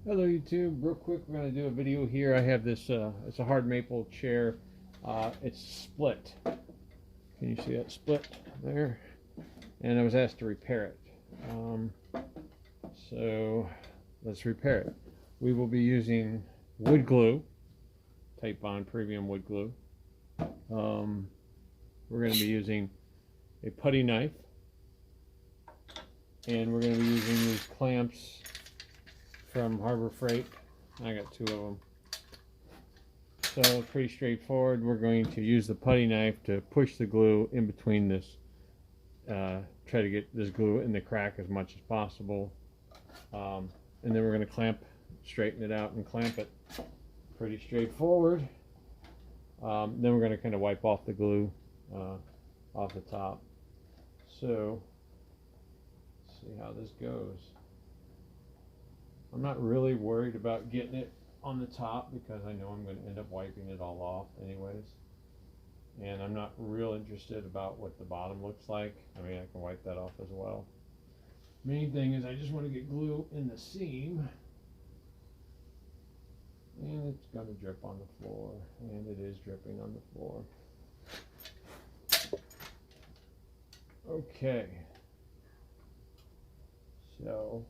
Hello YouTube, real quick we're going to do a video here. I have this, it's a hard maple chair. It's split. Can you see that split there? And I was asked to repair it. So let's repair it. We will be using wood glue, Titebond Premium wood glue. We're going to be using a putty knife. And we're going to be using these clamps from Harbor Freight. I got two of them. So pretty straightforward. We're going to use the putty knife to push the glue in between this, try to get this glue in the crack as much as possible. And then we're going to straighten it out and clamp it. Pretty straightforward. Then we're going to kind of wipe off the glue off the top. So let's see how this goes. I'm not really worried about getting it on the top because I know I'm going to end up wiping it all off anyways. And I'm not real interested about what the bottom looks like. I mean, I can wipe that off as well. Main thing is I just want to get glue in the seam. And it's going to drip on the floor. And it is dripping on the floor. Okay. So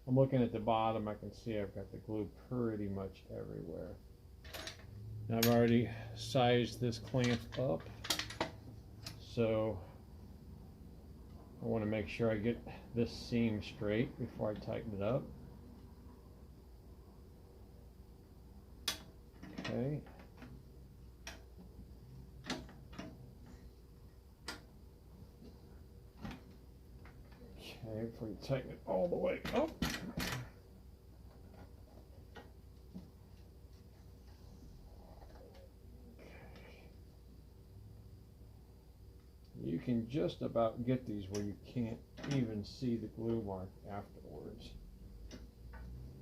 I'm looking at the bottom. I can see I've got the glue pretty much everywhere. Now I've already sized this clamp up, so I want to make sure I get this seam straight before I tighten it up. Okay. Okay, before you tighten it all the way up. You can just about get these where you can't even see the glue mark afterwards.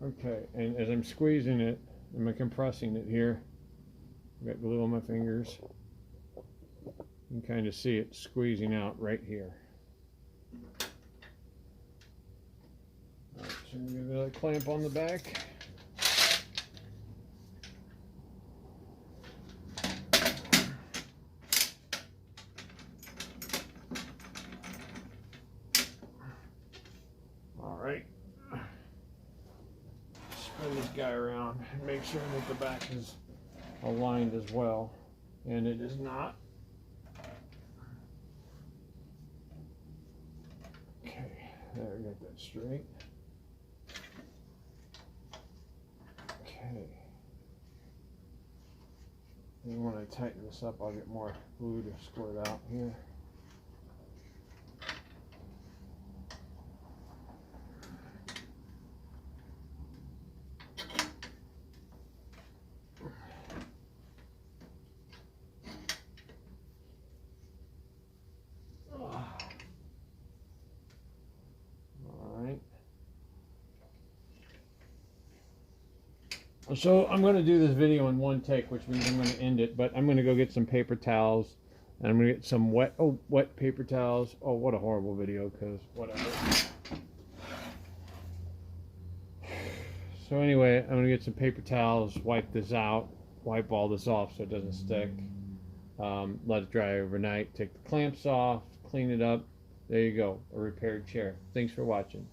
Okay, and as I'm squeezing it, I'm compressing it here. I've got glue on my fingers. You can kind of see it squeezing out right here. Alright, so I'm going to give it a clamp on the back. Alright. Spin this guy around and make sure that the back is aligned as well. And it is not. Okay, there, we got that straight. Okay. And when I tighten this up, I'll get more glue to squirt out here. So I'm going to do this video in one take, which means I'm going to end it, but I'm going to go get some paper towels, and I'm going to get some wet paper towels. Oh, what a horrible video, because whatever. So anyway, I'm going to get some paper towels, wipe this out, wipe all this off so it doesn't stick. Let it dry overnight, take the clamps off, clean it up. There you go, a repaired chair. Thanks for watching.